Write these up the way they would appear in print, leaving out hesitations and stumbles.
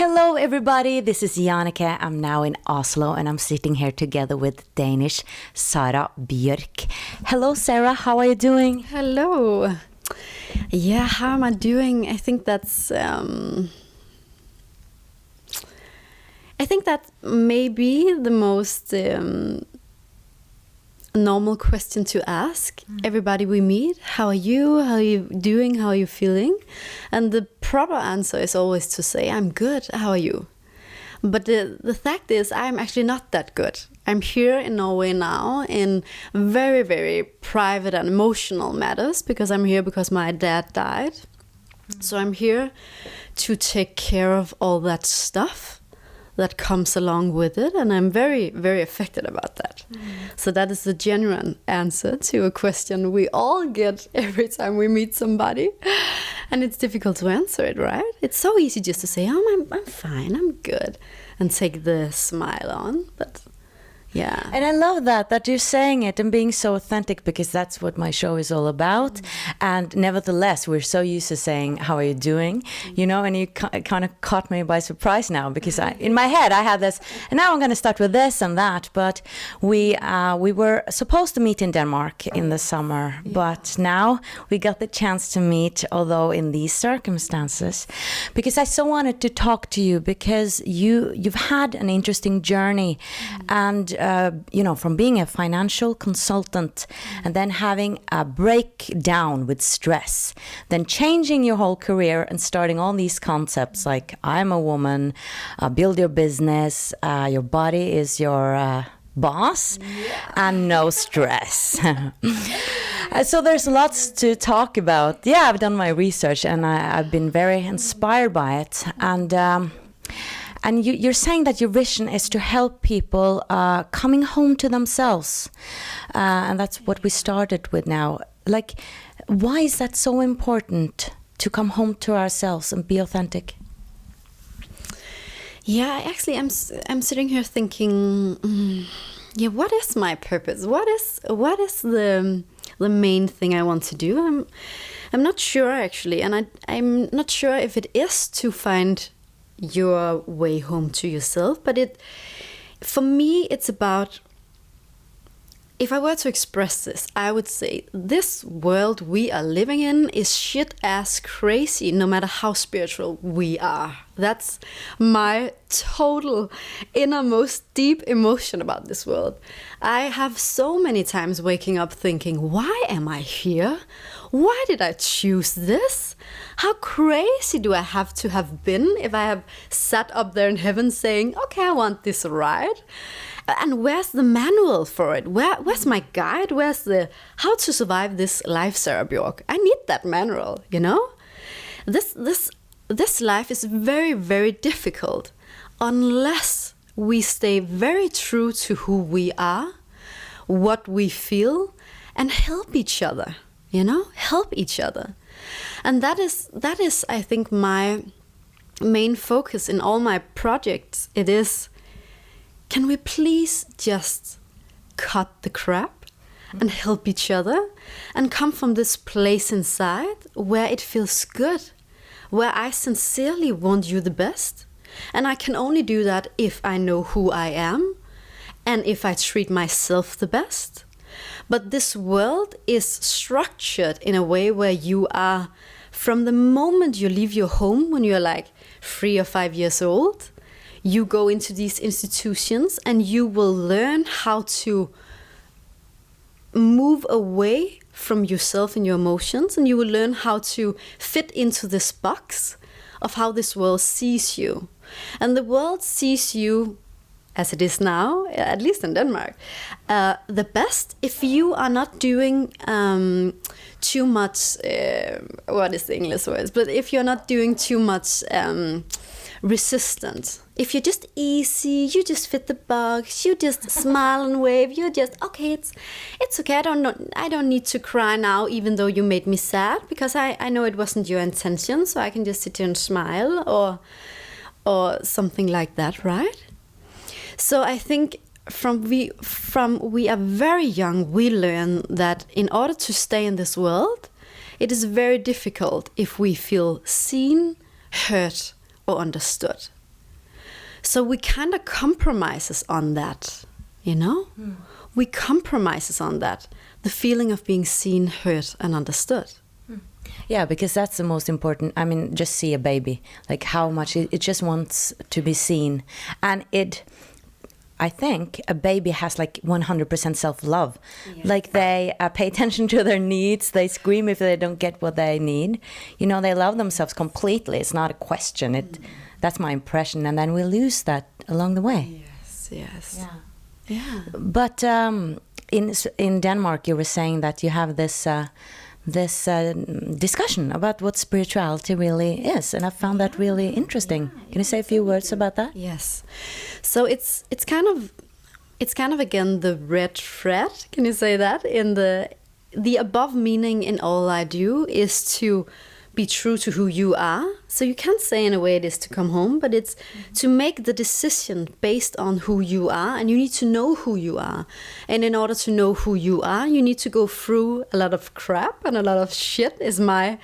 Hello everybody, this is Jannecke. I'm now in Oslo and I'm sitting here together with Danish Sara Björk. Hello Sarah, how are you doing? Hello. Yeah, how am I doing? I think that's maybe the most normal question to ask everybody we meet. How are you? How are you doing? How are you feeling? And the proper answer is always to say, I'm good. How are you? But the fact is, I'm actually not that good. I'm here in Norway now in very, very private and emotional matters because I'm here because my dad died. So I'm here to take care of all that stuff that comes along with it, and I'm very, very affected about that. So that is the genuine answer to a question we all get every time we meet somebody, and it's difficult to answer it, right? It's so easy just to say, "Oh, I'm fine, I'm good," and take the smile on, but. Yeah. And I love that you're saying it and being so authentic, because that's what my show is all about. And nevertheless, we're so used to saying, how are you doing? You know, and you kind of caught me by surprise now, because in my head I had this, and now I'm going to start with this and that. But we were supposed to meet in Denmark in the summer, but now we got the chance to meet, although in these circumstances, because I so wanted to talk to you, because you've had an interesting journey, and from being a financial consultant and then having a breakdown with stress, then changing your whole career and starting all these concepts like I'm a woman, build your business, your body is your boss, and no stress. So there's lots to talk about. Yeah, I've done my research and I've been very inspired by it. And you're saying that your vision is to help people coming home to themselves. And that's what we started with now. Like, why is that so important to come home to ourselves and be authentic? Yeah, actually, I'm sitting here thinking, what is my purpose? What is the main thing I want to do? I'm not sure, actually. And I'm not sure if it is to find your way home to yourself, but for me it's about, if I were to express this, I would say this world we are living in is shit ass crazy, no matter how spiritual we are. That's my total innermost deep emotion about this world. I have so many times waking up thinking, why am I here? Why did I choose this? How crazy do I have to have been if I have sat up there in heaven saying, okay, I want this ride? And where's the manual for it? Where's my guide? Where's the how to survive this life, Sara Björk? I need that manual, you know? This life is very, very difficult unless we stay very true to who we are, what we feel, and help each other. You know, help each other. And that is, I think, my main focus in all my projects. It is, can we please just cut the crap and help each other and come from this place inside where it feels good, where I sincerely want you the best. And I can only do that if I know who I am and if I treat myself the best. But this world is structured in a way where you are, from the moment you leave your home when you're like 3 or 5 years old, you go into these institutions and you will learn how to move away from yourself and your emotions, and you will learn how to fit into this box of how this world sees you. And the world sees you, as it is now, at least in Denmark, the best if you are not doing too much, what is the English word? But if you're not doing too much resistant, if you're just easy, you just fit the box, you just smile and wave, you just, okay, it's okay, I don't need to cry now, even though you made me sad, because I know it wasn't your intention, so I can just sit here and smile, or something like that, right? So I think from we are very young, we learn that in order to stay in this world, it is very difficult if we feel seen, heard, or understood. So we kind of compromises on that, you know? We compromises on that. The feeling of being seen, heard, and understood. Yeah, because that's the most important. I mean, just see a baby, like how much it just wants to be seen. And I think a baby has like 100% self-love. Yeah. Like they pay attention to their needs. They scream if they don't get what they need. You know, they love themselves completely. It's not a question. That's my impression. And then we lose that along the way. Yes. Yeah. But in Denmark, you were saying that you have this discussion about what spirituality really is, and I found that really interesting. Can you say a few words about that? Yes. So it's kind of again the red thread. Can you say that? In the above meaning in all I do is to be true to who you are. So you can't say in a way it is to come home, but it's to make the decision based on who you are, and you need to know who you are. And in order to know who you are, you need to go through a lot of crap and a lot of shit is my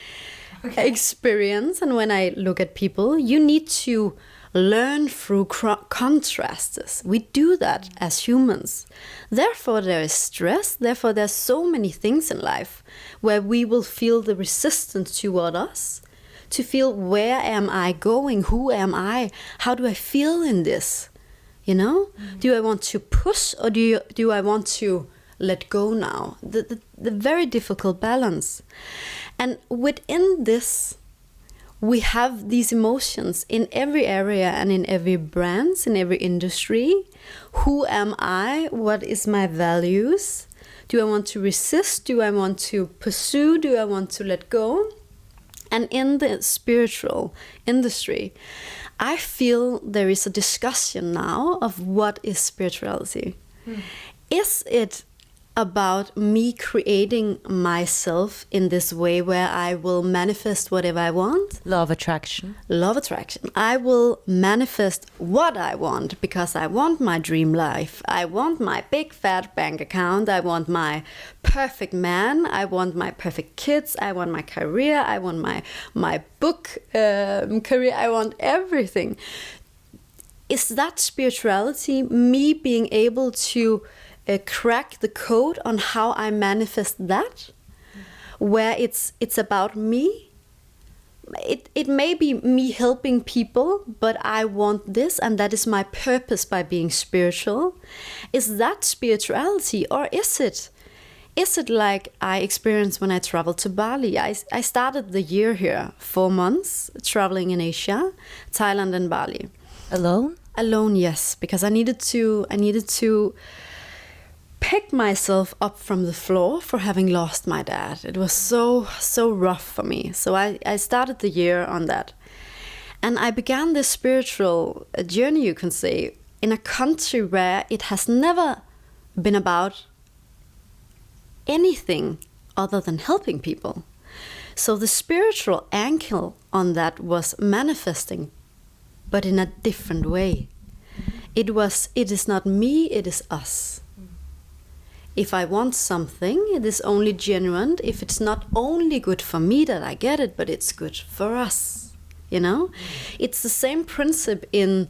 experience. And when I look at people, you need to learn through contrasts. We do that as humans. Therefore there is stress. Therefore there's so many things in life where we will feel the resistance toward us, to feel, where am I going? Who am I? How do I feel in this? You know? Do I want to push, or do I want to let go now? The very difficult balance. And within this, we have these emotions in every area and in every brand, in every industry. Who am I? What is my values? Do I want to resist? Do I want to pursue? Do I want to let go? And in the spiritual industry, I feel there is a discussion now of what is spirituality. Is it about me creating myself in this way where I will manifest whatever I want? Law of attraction. Law of attraction. I will manifest what I want because I want my dream life. I want my big fat bank account. I want my perfect man. I want my perfect kids. I want my career. I want my book career. I want everything. Is that spirituality? Me being able to crack the code on how I manifest that, where it's about me. It may be me helping people, but I want this, and that is my purpose by being spiritual. Is that spirituality, or is it like I experienced when I traveled to Bali? I started the year here, 4 months, traveling in Asia, Thailand and Bali. Alone, yes, because I needed to pick myself up from the floor for having lost my dad. It was so rough for me. So I started the year on that. And I began this spiritual journey, you can say, in a country where it has never been about anything other than helping people. So the spiritual angle on that was manifesting, but in a different way. It is not me, it is us. If I want something, it is only genuine if it's not only good for me that I get it, but it's good for us. You know? It's the same principle in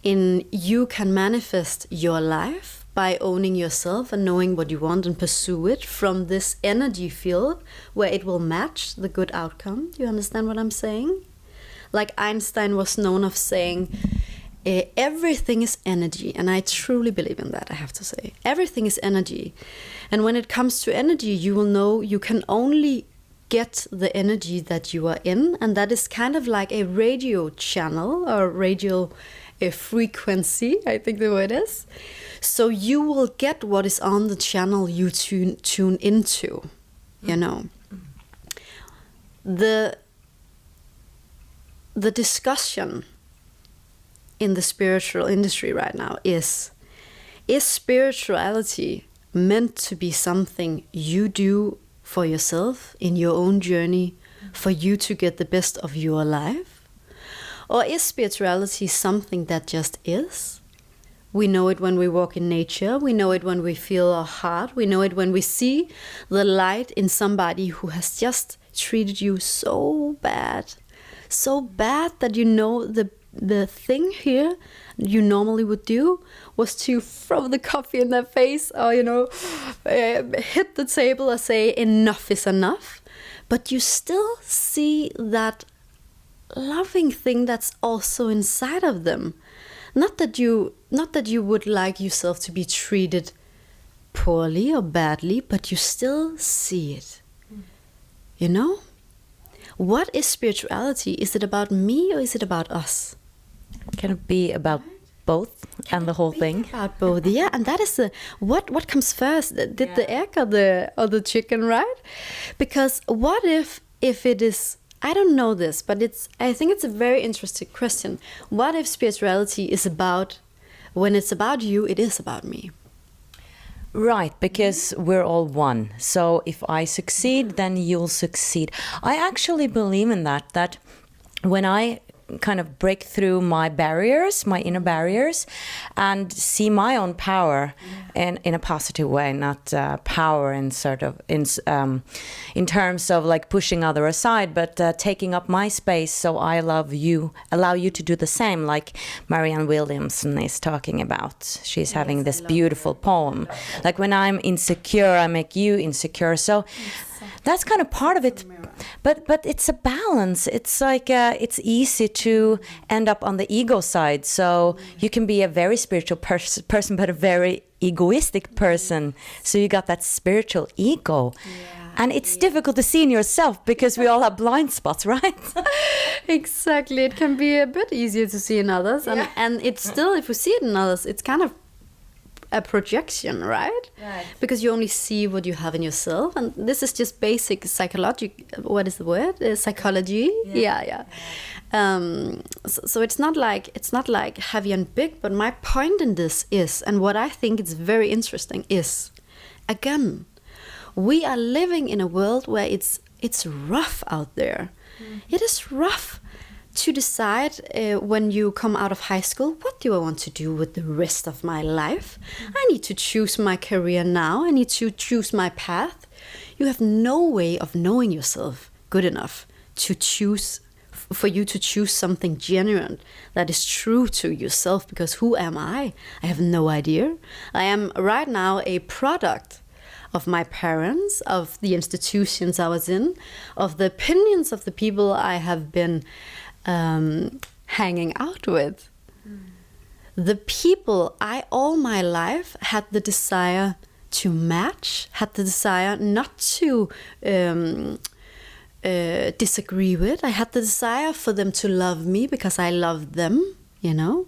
you can manifest your life by owning yourself and knowing what you want and pursue it from this energy field where it will match the good outcome. Do you understand what I'm saying? Like Einstein was known of saying, everything is energy, and I truly believe in that, I have to say. Everything is energy. And when it comes to energy, you will know you can only get the energy that you are in, and that is kind of like a radio channel or radio frequency, I think the word is. So you will get what is on the channel you tune into, you know. The discussion in the spiritual industry right now is spirituality meant to be something you do for yourself in your own journey for you to get the best of your life? Or is spirituality something that just is? We know it when we walk in nature, we know it when we feel our heart, we know it when we see the light in somebody who has just treated you so bad that you know the thing here you normally would do was to throw the coffee in their face, or hit the table or say enough is enough. But you still see that loving thing that's also inside of them. Not that you would like yourself to be treated poorly or badly, but you still see it. You know? What is spirituality? Is it about me or is it about us? Can it be about both and the whole thing? About both, yeah. And that is what comes first? Did the egg or the chicken, right? Because what if it is? I don't know this, but I think it's a very interesting question. What if spirituality is about, when it's about you, it is about me? Right, because we're all one. So if I succeed, then you'll succeed. I actually believe in that when I kind of break through my barriers, my inner barriers, and see my own power in a positive way, not power in sort of in terms of like pushing other aside, but taking up my space. So I allow you to do the same, like Marianne Williamson is talking about. She's having this beautiful poem. Like when I'm insecure, I make you insecure. So that's kind of part of it, but it's a balance. It's like it's easy to end up on the ego side. So you can be a very spiritual person, but a very egoistic person. So you got that spiritual ego. And it's difficult to see in yourself because we all have blind spots, right? Exactly. It can be a bit easier to see in others. And it's still, if we see it in others, it's kind of a projection, right? Because you only see what you have in yourself, and this is just basic psychology. What is the word? Psychology. So it's not like heavy and big. But my point in this is, and what I think is very interesting is, again, we are living in a world where it's rough out there. It is rough to decide when you come out of high school, what do I want to do with the rest of my life? I need to choose my career now. I need to choose my path. You have no way of knowing yourself good enough to choose, for you to choose something genuine that is true to yourself, because who am I? I have no idea. I am right now a product of my parents, of the institutions I was in, of the opinions of the people I have been hanging out with. The people I all my life had the desire to match, had the desire not to disagree with. I had the desire for them to love me because I loved them, you know.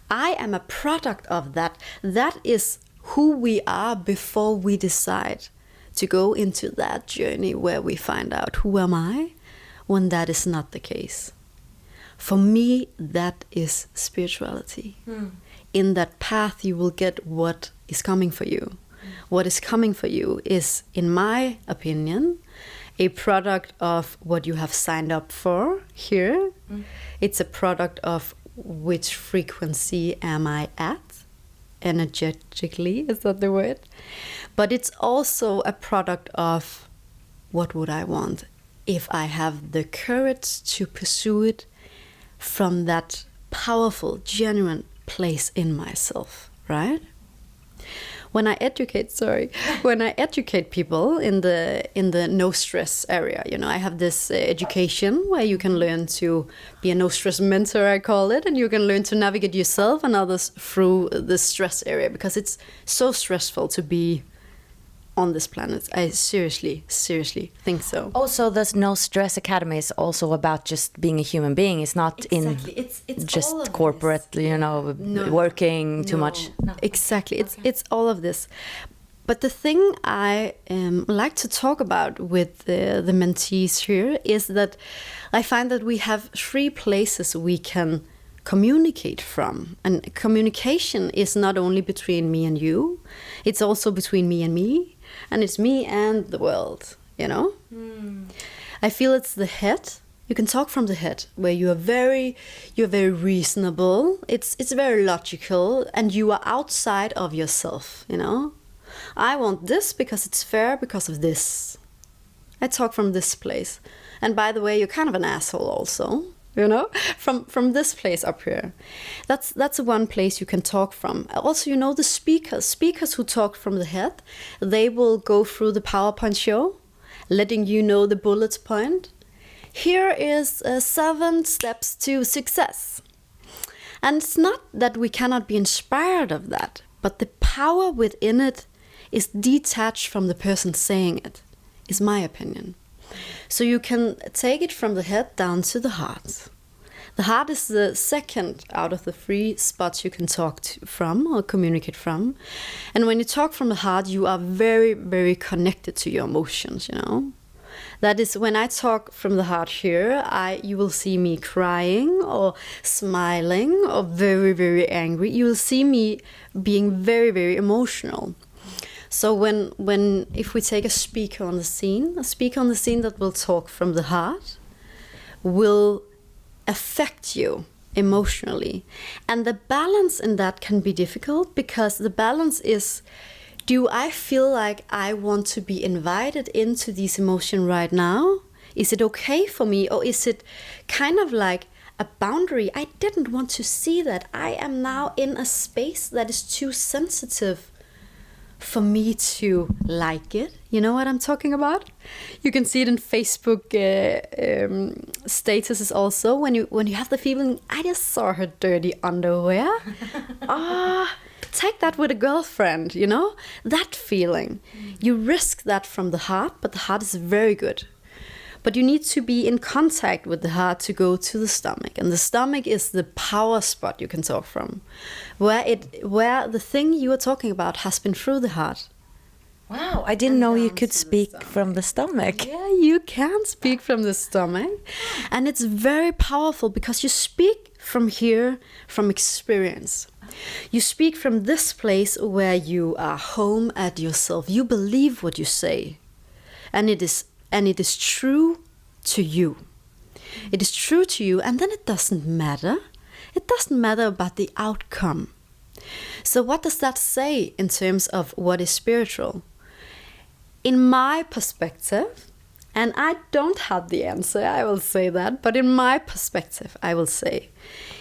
I am a product of that. That is who we are before we decide to go into that journey where we find out who am I, when that is not the case. For me, that is spirituality. In that path, you will get what is coming for you. What is coming for you is, in my opinion, a product of what you have signed up for here. It's a product of which frequency am I at, energetically, is that the word? But it's also a product of what would I want if I have the courage to pursue it from that powerful, genuine place in myself, right? When I educate people in the no stress area, you know, I have this education where you can learn to be a no stress mentor, I call it, and you can learn to navigate yourself and others through the stress area, because it's so stressful to be on this planet. I seriously think so. Also, this No Stress Academy is also about just being a human being. It's not it's just corporate, you know, working too much. No. Exactly. It's all of this. But the thing I like to talk about with the mentees here is that I find that we have 3 places we can communicate from. And communication is not only between me and you, it's also between me and me. And it's me and the world, you know? I feel it's the head. You can talk from the head, where you're very reasonable. It's very logical, and you are outside of yourself, you know? I want this because it's fair because of this. I talk from this place. And by the way, you're kind of an asshole also. you know, from this place up here. That's one place you can talk from. Also, you know, the speakers who talk from the head, they will go through the PowerPoint show, letting you know the bullet point. Here is 7 steps to success. And it's not that we cannot be inspired of that, but the power within it is detached from the person saying it, is my opinion. So you can take it from the head down to the heart. The heart is the second out of the 3 spots you can talk from or communicate from. And when you talk from the heart, you are very, very connected to your emotions, you know. That is, when I talk from the heart here, you will see me crying or smiling or very, very angry. You will see me being very, very emotional. So if we take a speaker on the scene that will talk from the heart will affect you emotionally. And the balance in that can be difficult, because the balance is, do I feel like I want to be invited into this emotion right now? Is it okay for me? Or is it kind of like a boundary? I didn't want to see that. I am now in a space that is too sensitive for me to like it. You know what I'm talking about? You can see it in Facebook statuses also. When you have the feeling, I just saw her dirty underwear. Take that with a girlfriend, you know? That feeling. You risk that from the heart, but the heart is very good. But you need to be in contact with the heart to go to the stomach. And the stomach is the power spot you can talk from, where the thing you are talking about has been through the heart. Wow, I didn't know you could speak from the stomach. Yeah, you can speak from the stomach. And it's very powerful because you speak from here, from experience. You speak from this place where you are home at yourself. You believe what you say. And it is true to you. It is true to you, and then it doesn't matter. It doesn't matter about the outcome. So what does that say in terms of what is spiritual? In my perspective, and I don't have the answer, I will say that, but in my perspective, I will say,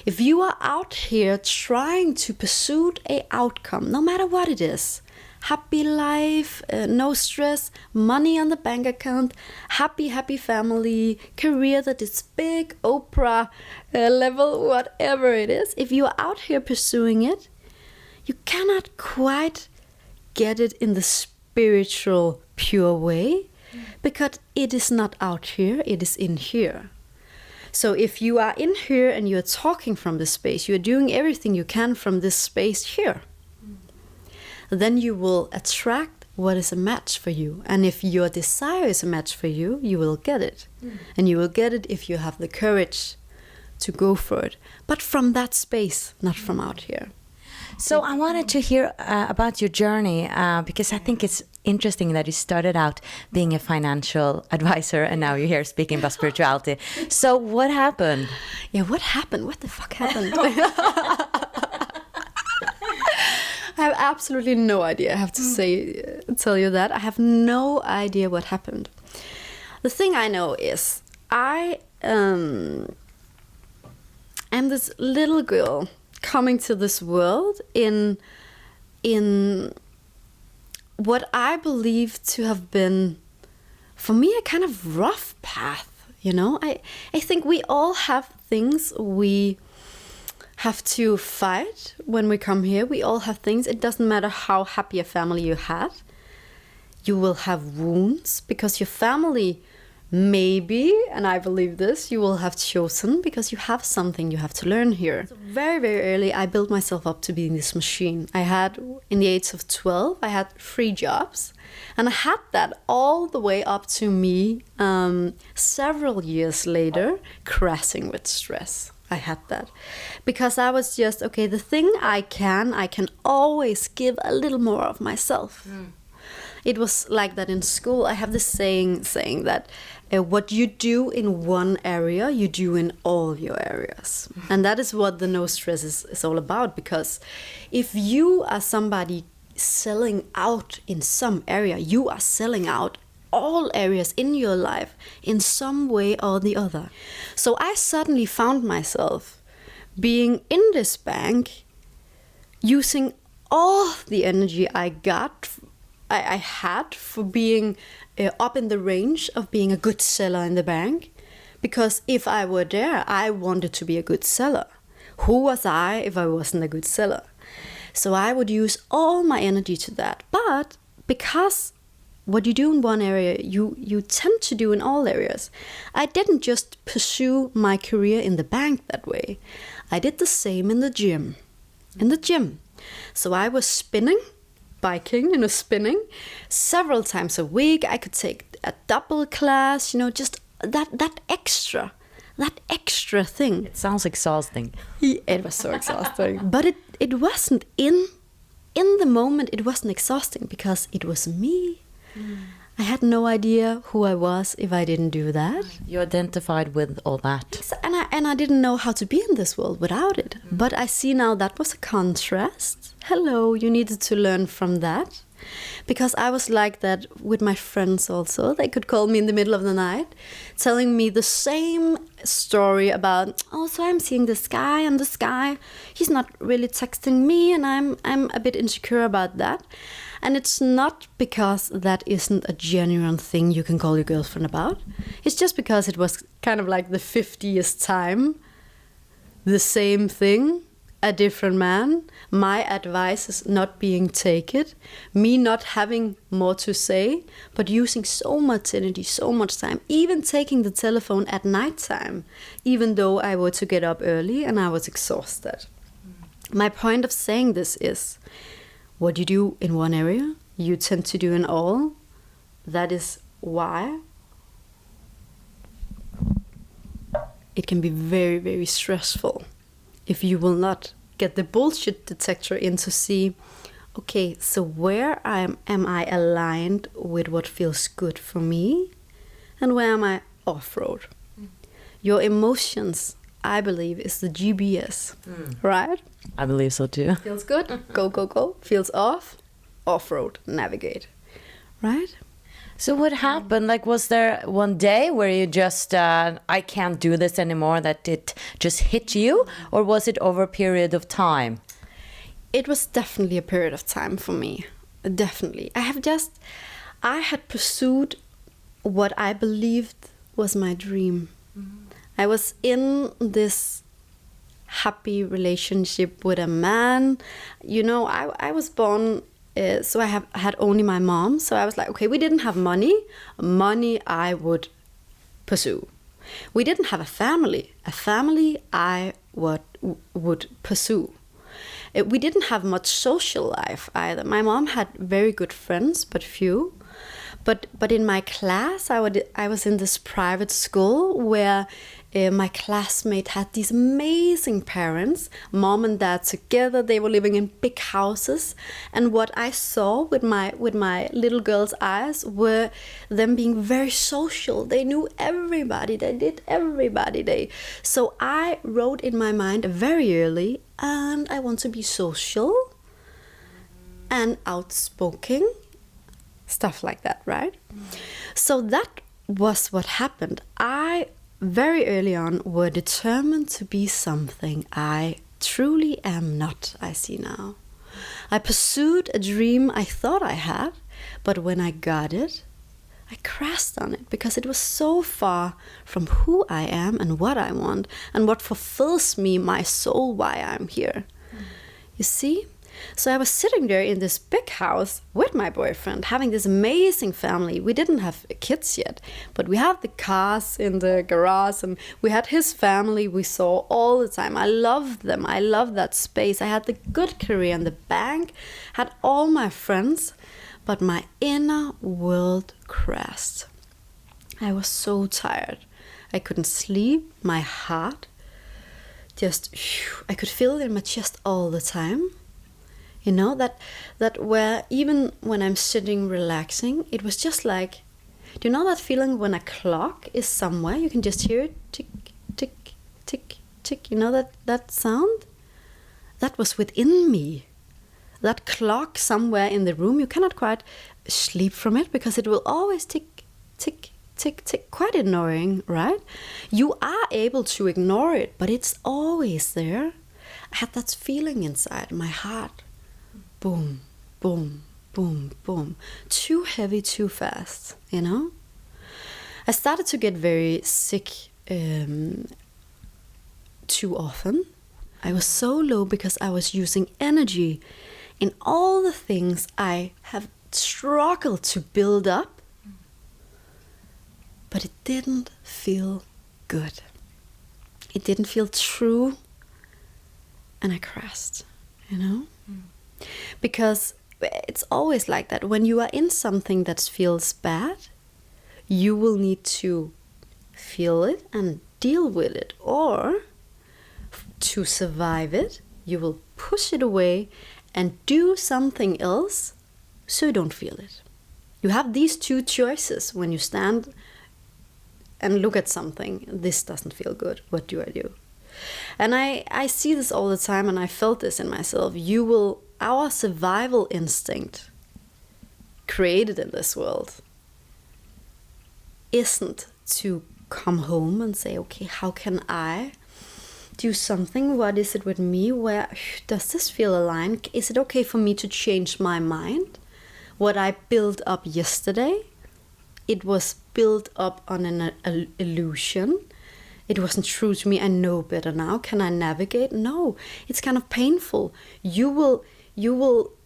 if you are out here trying to pursue an outcome, no matter what it is, happy life, no stress, money on the bank account, happy family, career that is big, Oprah level, whatever it is. If you are out here pursuing it, you cannot quite get it in the spiritual, pure way, because it is not out here, it is in here. So if you are in here and you are talking from this space, you are doing everything you can from this space here, then you will attract what is a match for you. And if your desire is a match for you, you will get it. And you will get it if you have the courage to go for it. But from that space, not from out here. So I wanted to hear about your journey, because I think it's interesting that you started out being a financial advisor and now you're here speaking about spirituality. So what happened? Yeah, what happened? What the fuck happened? I have absolutely no idea. I have to tell you that. I have no idea what happened. The thing I know is I am this little girl coming to this world in what I believe to have been, for me, a kind of rough path. You know, I think we all have things we have to fight when we come here. We all have things. It doesn't matter how happy a family you had. You will have wounds because your family, maybe, and I believe this, you will have chosen because you have something you have to learn here. So very, very early, I built myself up to be this machine. I had, in the age of 12, I had 3 jobs. And I had that all the way up to me several years later, crashing with stress. I had that because I was just, okay, the thing I can always give a little more of myself. It was like that in school. I have this saying that what you do in one area, you do in all your areas. And that is what the no stress is all about. Because if you are somebody selling out in some area, you are selling out all areas in your life in some way or the other. So I suddenly found myself being in this bank, using all the energy I had for being up in the range of being a good seller in the bank. Because if I were there, I wanted to be a good seller. Who was I if I wasn't a good seller? So I would use all my energy to that. But because what you do in one area, you tend to do in all areas. I didn't just pursue my career in the bank that way. I did the same in the gym. So I was spinning, biking, spinning several times a week. I could take a double class, just that extra thing. It sounds exhausting. It was so exhausting. But it wasn't in the moment. It wasn't exhausting because it was me. I had no idea who I was if I didn't do that. You identified with all that. And I didn't know how to be in this world without it. But I see now that was a contrast. Hello, you needed to learn from that. Because I was like that with my friends also. They could call me in the middle of the night, telling me the same story about, so I'm seeing this guy, and this guy, he's not really texting me, and I'm a bit insecure about that. And it's not because that isn't a genuine thing you can call your girlfriend about. It's just because it was kind of like the 50th time, the same thing, a different man, my advice is not being taken, me not having more to say, but using so much energy, so much time, even taking the telephone at night time, even though I were to get up early and I was exhausted. My point of saying this is, what you do in one area, you tend to do in all. That is why it can be very, very stressful if you will not get the bullshit detector in to see, okay, so where am I aligned with what feels good for me, and where am I off-road? Your emotions, I believe, is the GPS, right? I believe so too. Feels good, go, go, go. Feels off-road, navigate, right? So what happened? Like, was there one day where you just, I can't do this anymore, that it just hit you? Or was it over a period of time? It was definitely a period of time for me. Definitely. I had pursued what I believed was my dream. I was in this happy relationship with a man. I was born... so I had only my mom. So I was like, okay, we didn't have money. Money I would pursue. We didn't have a family. A family I would pursue. We didn't have much social life either. My mom had very good friends, but few. But in my class, I was in this private school where my classmate had these amazing parents, mom and dad together. They were living in big houses, and what I saw with my little girl's eyes were them being very social. They knew everybody. They did everybody. So I wrote in my mind very early, and I want to be social and outspoken. Stuff like that, right? So that was what happened. I very early on were determined to be something I truly am not, I see now. I pursued a dream I thought I had, but when I got it, I crashed on it because it was so far from who I am and what I want and what fulfills me, my soul, why I'm here. You see? So I was sitting there in this big house with my boyfriend, having this amazing family. We didn't have kids yet, but we had the cars in the garage, and we had his family we saw all the time. I loved them. I loved that space. I had the good career in the bank, had all my friends, but my inner world crashed. I was so tired. I couldn't sleep. My heart just, I could feel it in my chest all the time. You know, that where even when I'm sitting relaxing, it was just like, do you know that feeling when a clock is somewhere? You can just hear it, tick, tick, tick, tick. You know that sound? That was within me. That clock somewhere in the room, you cannot quite sleep from it because it will always tick, tick, tick, tick, quite annoying, right? You are able to ignore it, but it's always there. I had that feeling inside my heart. Boom, boom, boom, boom. Too heavy, too fast, you know? I started to get very sick too often. I was so low because I was using energy in all the things I have struggled to build up. But it didn't feel good. It didn't feel true. And I crashed, you know? Because it's always like that. When you are in something that feels bad, you will need to feel it and deal with it. Or to survive it, you will push it away and do something else so you don't feel it. You have these two choices when you stand and look at something. This doesn't feel good. What do I do? And I see this all the time, and I felt this in myself. Our survival instinct created in this world isn't to come home and say, okay, how can I do something? What is it with me? Where does this feel aligned? Is it okay for me to change my mind? What I built up yesterday, it was built up on an illusion. It wasn't true to me. I know better now. Can I navigate? No, it's kind of painful. You will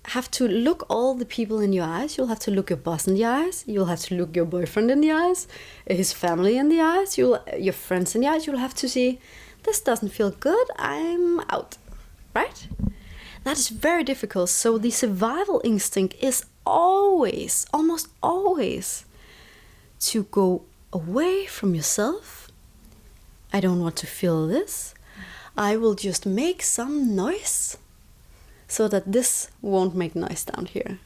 have to look all the people in your eyes. You'll have to look your boss in the eyes. You'll have to look your boyfriend in the eyes, his family in the eyes, your friends in the eyes. You'll have to see, this doesn't feel good. I'm out, right? That is very difficult. So the survival instinct is always, almost always, to go away from yourself. I don't want to feel this. I will just make some noise so that this won't make noise down here.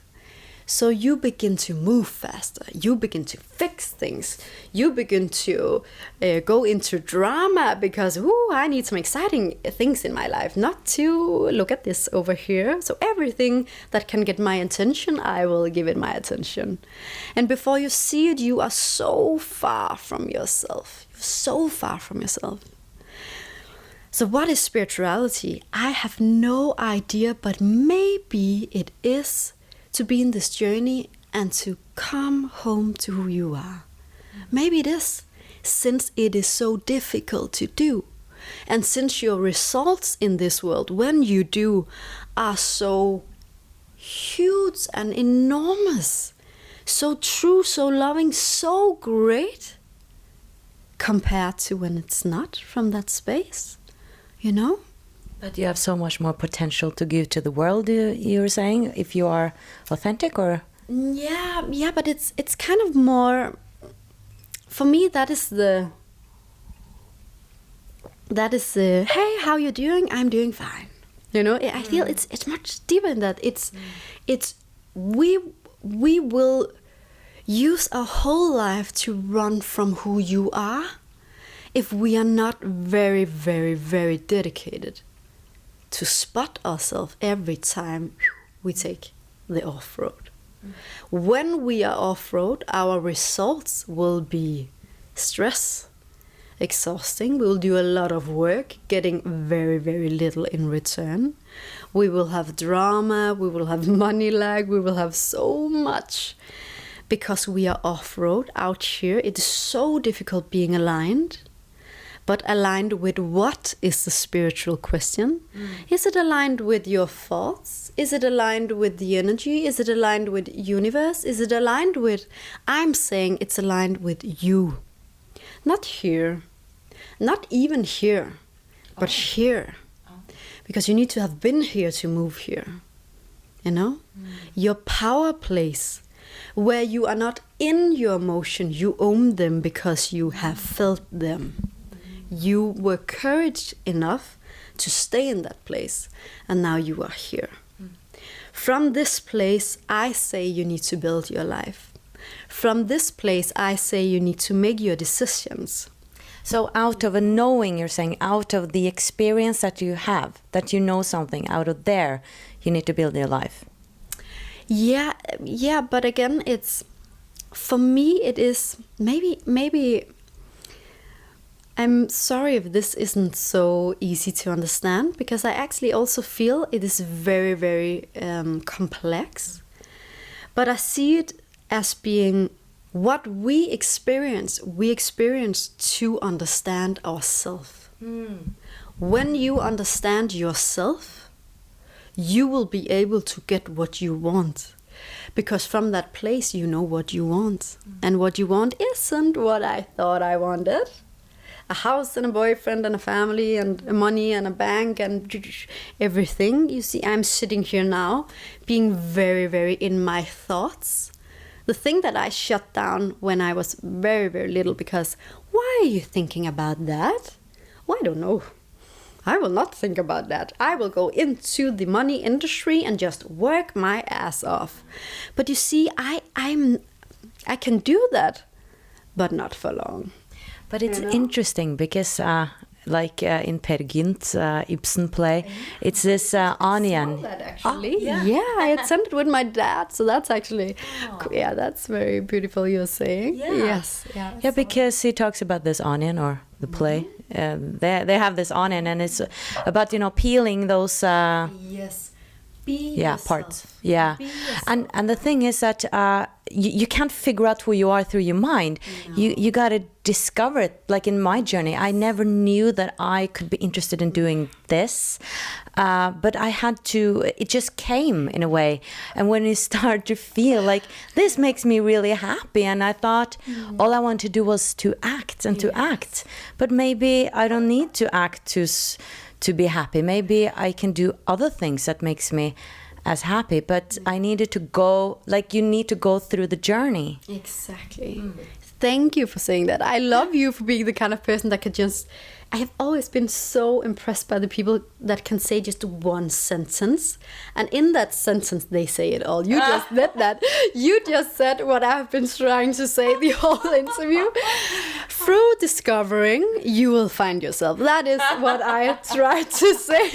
So you begin to move faster. You begin to fix things. You begin to go into drama because, I need some exciting things in my life. Not to look at this over here. So everything that can get my attention, I will give it my attention. And before you see it, you are so far from yourself. You're so far from yourself. So what is spirituality? I have no idea, but maybe it is to be in this journey and to come home to who you are. Maybe it is, since it is so difficult to do. And since your results in this world, when you do, are so huge and enormous, so true, so loving, so great, compared to when it's not from that space, you know? But you have so much more potential to give to the world, you're saying, if you are authentic, or? Yeah, but it's kind of more, for me, that is the, hey, how you doing? I'm doing fine. You know, I feel it's much deeper than that. It's we will use our whole life to run from who you are if we are not very, very, very dedicated to spot ourselves every time we take the off-road. When we are off-road, our results will be stress, exhausting. We will do a lot of work, getting very, very little in return. We will have drama, we will have money lag, we will have so much. Because we are off-road out here, it is so difficult being aligned. But aligned with what is the spiritual question? Is it aligned with your thoughts? Is it aligned with the energy? Is it aligned with universe? Is it aligned with, I'm saying it's aligned with you. Not here, not even here, but here. Because you need to have been here to move here. You know? Your power place, where you are not in your emotion, you own them because you have felt them. You were courage enough to stay in that place, and now you are here. From this place, I say you need to build your life. From this place, I say you need to make your decisions. So out of a knowing, you're saying, out of the experience that you have, that you know something, out of there, you need to build your life. Yeah, but again, it's for me, it is maybe. I'm sorry if this isn't so easy to understand, because I actually also feel it is very, very complex. But I see it as being what we experience to understand ourselves. When you understand yourself, you will be able to get what you want. Because from that place, you know what you want. And what you want isn't what I thought I wanted. A house and a boyfriend and a family and money and a bank and everything. You see, I'm sitting here now being very, very in my thoughts. The thing that I shut down when I was very, very little, because why are you thinking about that? Well, I don't know. I will not think about that. I will go into the money industry and just work my ass off. But you see, I can do that, but not for long. But it's interesting because, in Per Gynt's Ibsen play, it's this onion. I saw that actually. I attended with my dad, so that's actually, that's very beautiful. You're saying, yes, because he talks about this onion or the play. They have this onion, and it's about peeling those. Parts. Yeah, and the thing is that you can't figure out who you are through your mind. No. You got to discover it. Like in my journey, I never knew that I could be interested in doing this, but I had to. It just came in a way. And when you start to feel like this makes me really happy, and I thought all I wanted to do was to act and to act. But maybe I don't need to act to be happy. Maybe I can do other things that makes me as happy, but I needed to go, like you need to go through the journey. Exactly. Thank you for saying that. I love you for being the kind of person that could just, I have always been so impressed by the people that can say just one sentence, and in that sentence they say it all. You just did that. You just said what I've been trying to say the whole interview. Through discovering, you will find yourself. That is what I tried to say.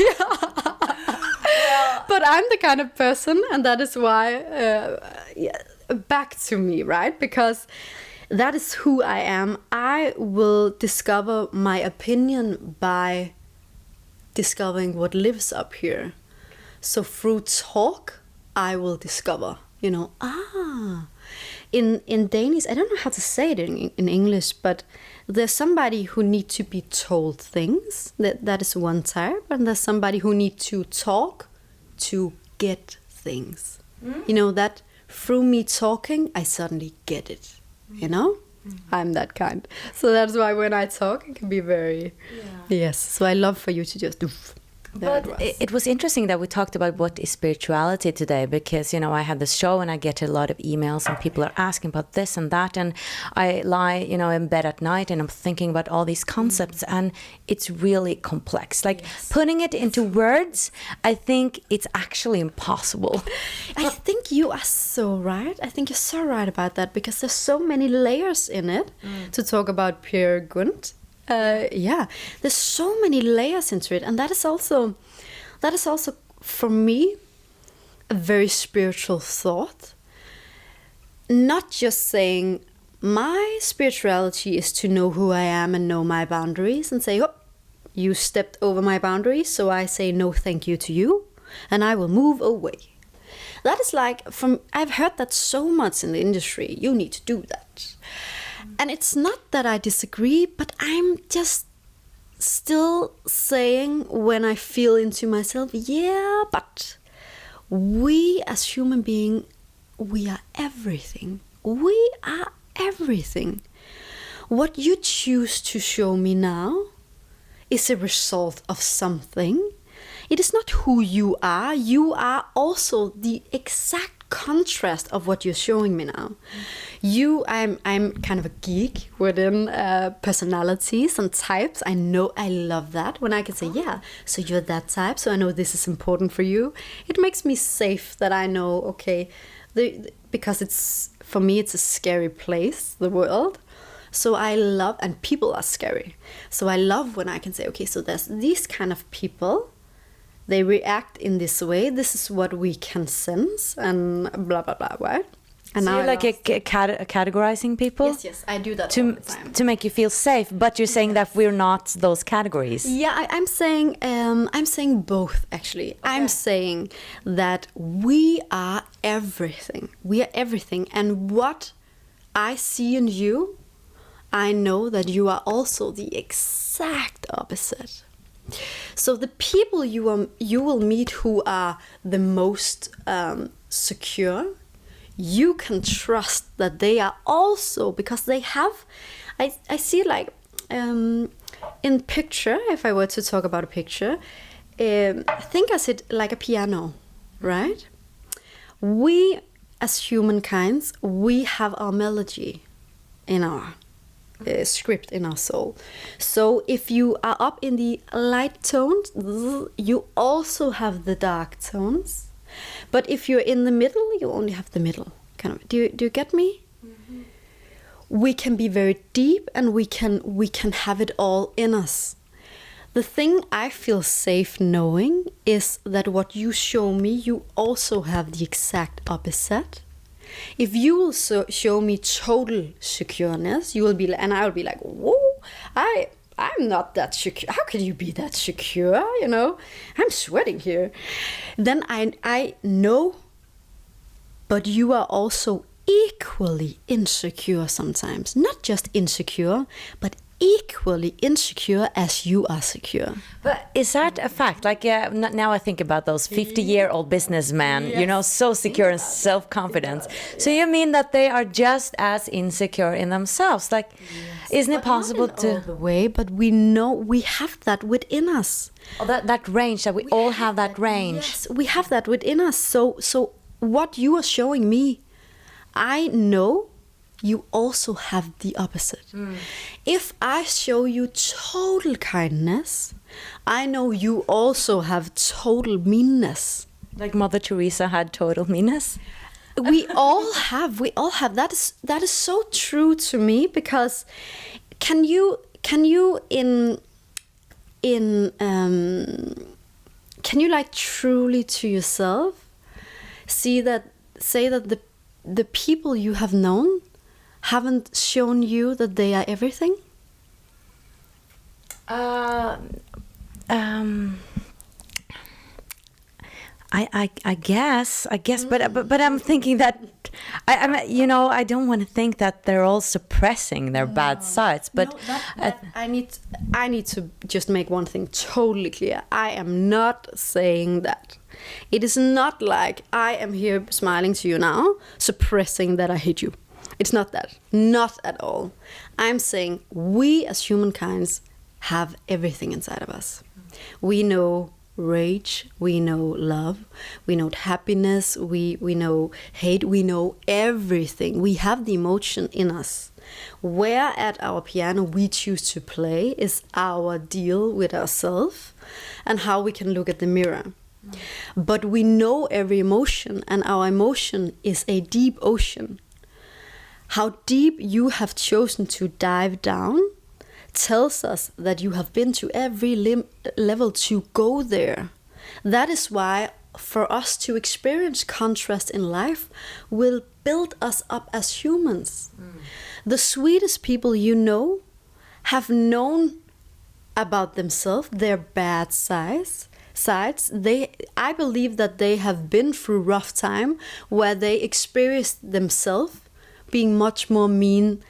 But I'm the kind of person, and that is why, back to me, right? Because that is who I am. I will discover my opinion by discovering what lives up here. So through talk, I will discover, in Danish, I don't know how to say it in English, but there's somebody who needs to be told things. That is one type. And there's somebody who needs to talk to get things. That through me talking, I suddenly get it. I'm that kind. So that's why when I talk, it can be very... Yes. So I love for you to just... But it was interesting that we talked about what is spirituality today, because, I had this show and I get a lot of emails and people are asking about this and that. And I lie, in bed at night and I'm thinking about all these concepts and it's really complex. Like putting it into words, I think it's actually impossible. I think you are so right. I think you're so right about that, because there's so many layers in it to talk about Per Gynt. There's so many layers into it, and that is also for me a very spiritual thought. Not just saying my spirituality is to know who I am and know my boundaries and say, oh, you stepped over my boundaries, so I say no thank you to you and I will move away. That is I've heard that so much in the industry. You need to do that. And it's not that I disagree, but I'm just still saying when I feel into myself, but we as human beings, we are everything. We are everything. What you choose to show me now is a result of something. It is not who you are. You are also the exact contrast of what you're showing me now. I'm kind of a geek within personalities and types. I know I love that when I can say, so you're that type, so I know this is important for you. It makes me safe that I know, okay, because for me it's a scary place, the world. So I love, and people are scary. So I love when I can say, okay, so there's these kind of people. They react in this way. This is what we can sense and blah, blah, blah, right? And so now you're like categorizing people? Yes, I do that all the time. To make you feel safe, but you're saying that we're not those categories. Yeah, I'm saying both actually. Okay. I'm saying that we are everything. We are everything, and what I see in you, I know that you are also the exact opposite. So the people you will meet who are the most secure, you can trust that they are also, because they have, I see like in picture, if I were to talk about a picture, think as it like a piano, right? We as humankinds, we have our melody in our script, in our soul. So if you are up in the light tones, you also have the dark tones. But if you're in the middle, you only have the middle. Kind of. Do you get me? Mm-hmm. We can be very deep, and we can have it all in us. The thing I feel safe knowing is that what you show me, you also have the exact opposite. If you will show me total secureness, you will be, and I will be like, whoa, I'm not that secure. How can you be that secure? You know, I'm sweating here. Then I know, but you are also equally insecure sometimes. Not just insecure, but equally insecure as you are secure. But is that a fact? Like, now I think about those 50-year-old businessmen, yes. You know, so secure and self-confident. So you mean that they are just as insecure in themselves? Like, yes. Isn't it possible to... all the way, but we know we have that within us. Oh, that range, that we all have that range. Yes, we have that within us. So what you are showing me, I know you also have the opposite. If I show you total kindness, I know you also have total meanness. Like Mother Teresa had total meanness? We all have. That is so true to me, because can you like truly to yourself say that the people you have known haven't shown you that they are everything? I guess, but I'm thinking that I don't want to think that they're all suppressing their bad sides. But no, I need to just make one thing totally clear. I am not saying that. It is not like I am here smiling to you now, suppressing that I hate you. It's not that. Not at all. I'm saying we as humankinds have everything inside of us. We know rage, we know love, we know happiness, we know hate, we know everything. We have the emotion in us. Where at our piano we choose to play is our deal with ourselves and how we can look at the mirror. But we know every emotion, and our emotion is a deep ocean. How deep you have chosen to dive down tells us that you have been to every level to go there. That is why for us to experience contrast in life will build us up as humans. The sweetest people you know have known about themselves, their bad sides. I believe that they have been through rough time where they experienced themselves being much more mean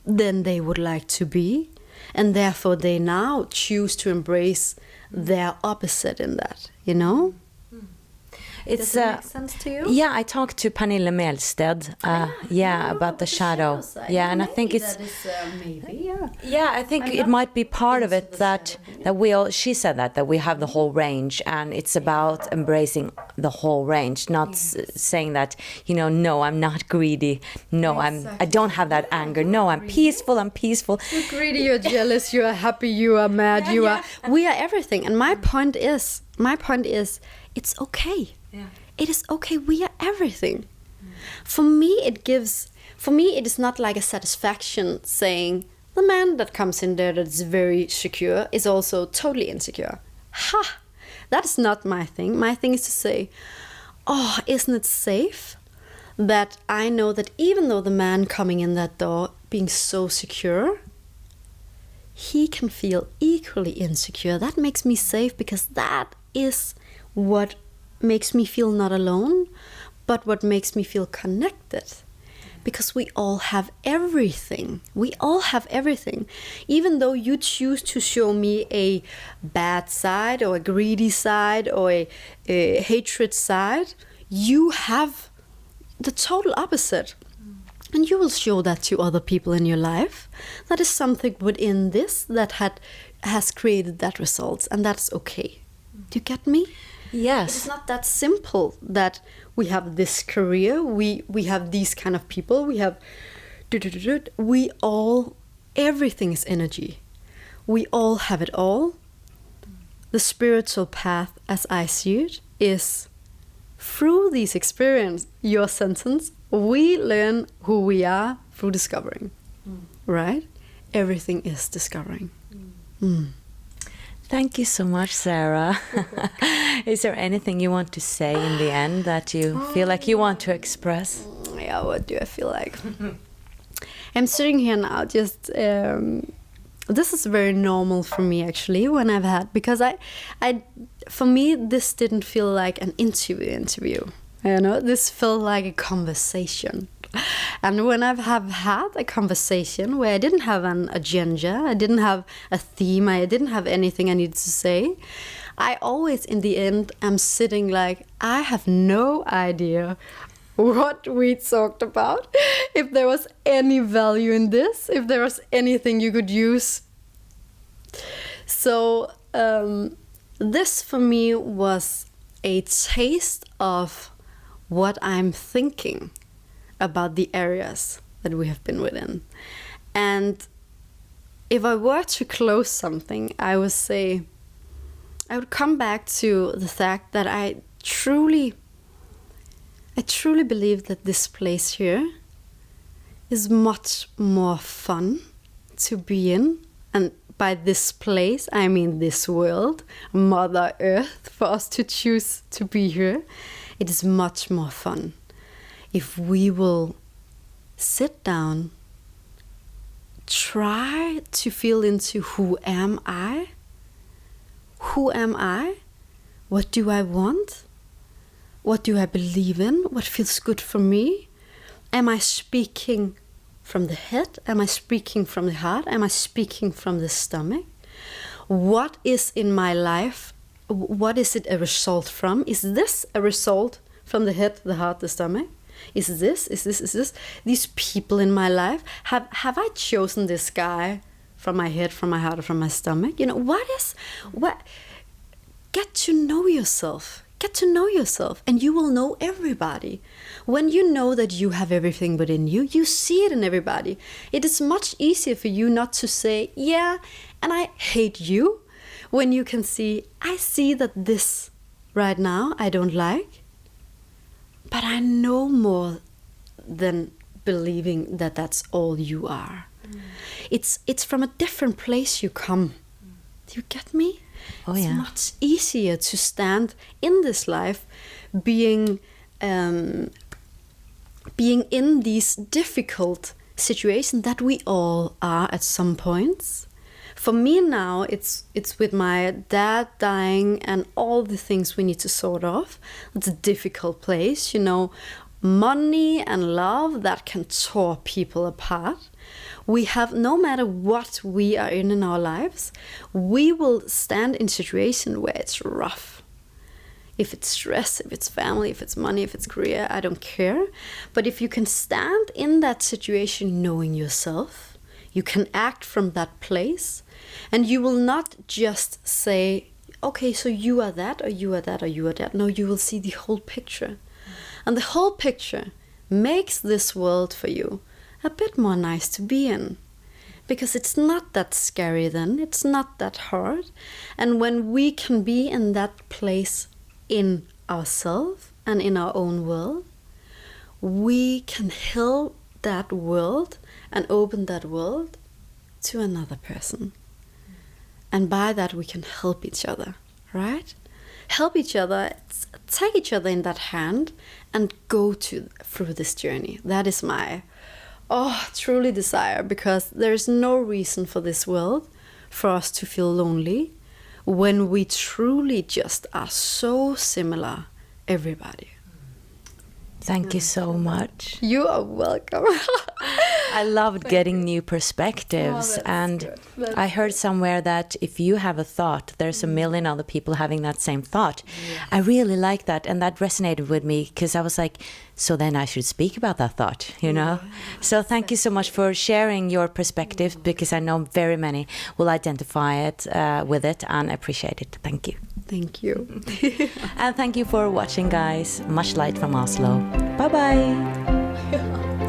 than they would like to be, and therefore they now choose to embrace their opposite in that, you know? Does it make sense to you? Yeah, I talked to Pernille Melsted, about the shadow. Yeah, and I think it's... That is, maybe, yeah. Yeah, I think it might be part of it that we all... She said that we have the whole range, and it's about embracing the whole range, not saying that, no, I'm not greedy. No, I don't have that anger. No, I'm peaceful. You're greedy, you're jealous, you are happy, you are mad, we are everything. And my point is, it's okay. Yeah. It is okay. We are everything. For me, it is not like a satisfaction saying the man that comes in there that's very secure is also totally insecure. Ha! That's not my thing. My thing is to say, oh, isn't it safe that I know that even though the man coming in that door being so secure, he can feel equally insecure. That makes me safe, because that is what makes me feel not alone, but what makes me feel connected. Because we all have everything. We all have everything. Even though you choose to show me a bad side or a greedy side or a hatred side, you have the total opposite. And you will show that to other people in your life. That is something within this that has created that result, and that's okay. Do you get me? Yes. It's not that simple that we have this career, we have these kind of people, we have... everything is energy. We all have it all. The spiritual path, as I see it, is through these experiences, your sentence, we learn who we are through discovering, right? Everything is discovering. Thank you so much, Sara. Is there anything you want to say in the end that you feel like you want to express? Yeah, what do I feel like? I'm sitting here now, just... this is very normal for me, actually, when I've had... Because for me, this didn't feel like an interview. You know, this felt like a conversation. And when I have had a conversation where I didn't have an agenda, I didn't have a theme, I didn't have anything I needed to say, I always, in the end, am sitting like, I have no idea what we talked about, if there was any value in this, if there was anything you could use. So this for me was a taste of what I'm thinking about the areas that we have been within. And if I were to close something, I would say, I would come back to the fact that I truly believe that this place here is much more fun to be in. And by this place, I mean this world, Mother Earth, for us to choose to be here. It is much more fun if we will sit down, try to feel into who am I? Who am I? What do I want? What do I believe in? What feels good for me? Am I speaking from the head? Am I speaking from the heart? Am I speaking from the stomach? What is in my life? What is it a result from? Is this a result from the head, the heart, the stomach? Is this? These people in my life, have I chosen this guy from my head, from my heart, or from my stomach? You know, get to know yourself. Get to know yourself, and you will know everybody. When you know that you have everything within you, you see it in everybody. It is much easier for you not to say, yeah, and I hate you, when you can see, I see that this right now I don't like, but I know more than believing that that's all you are. It's from a different place you come. Do you get me? Oh, it's yeah. much easier to stand in this life being in these difficult situations that we all are at some points. For me now, it's with my dad dying and all the things we need to sort of. It's a difficult place, you know. Money and love, that can tear people apart. We have, no matter what we are in our lives, we will stand in situations where it's rough. If it's stress, if it's family, if it's money, if it's career, I don't care. But if you can stand in that situation knowing yourself, you can act from that place, and you will not just say, okay, so you are that, or you are that, or you are that. No, you will see the whole picture. And the whole picture makes this world for you a bit more nice to be in. Because it's not that scary then, it's not that hard. And when we can be in that place in ourselves and in our own world, we can heal that world and open that world to another person. And by that we can help each other, right? help each other, take each other in that hand, and go through this journey. That is my truly desire, because there is no reason for this world for us to feel lonely when we truly just are so similar, everybody. Thank you so much. You are welcome. I loved getting new perspectives, and I heard somewhere that if you have a thought, there's a million other people having that same thought. I really like that, and that resonated with me, because I was like, so then I should speak about that thought, you know? So thank you so much for sharing your perspective, because I know very many will identify with it and appreciate it. Thank you. Thank you. And thank you for watching, guys. Much light from Oslo. Bye-bye.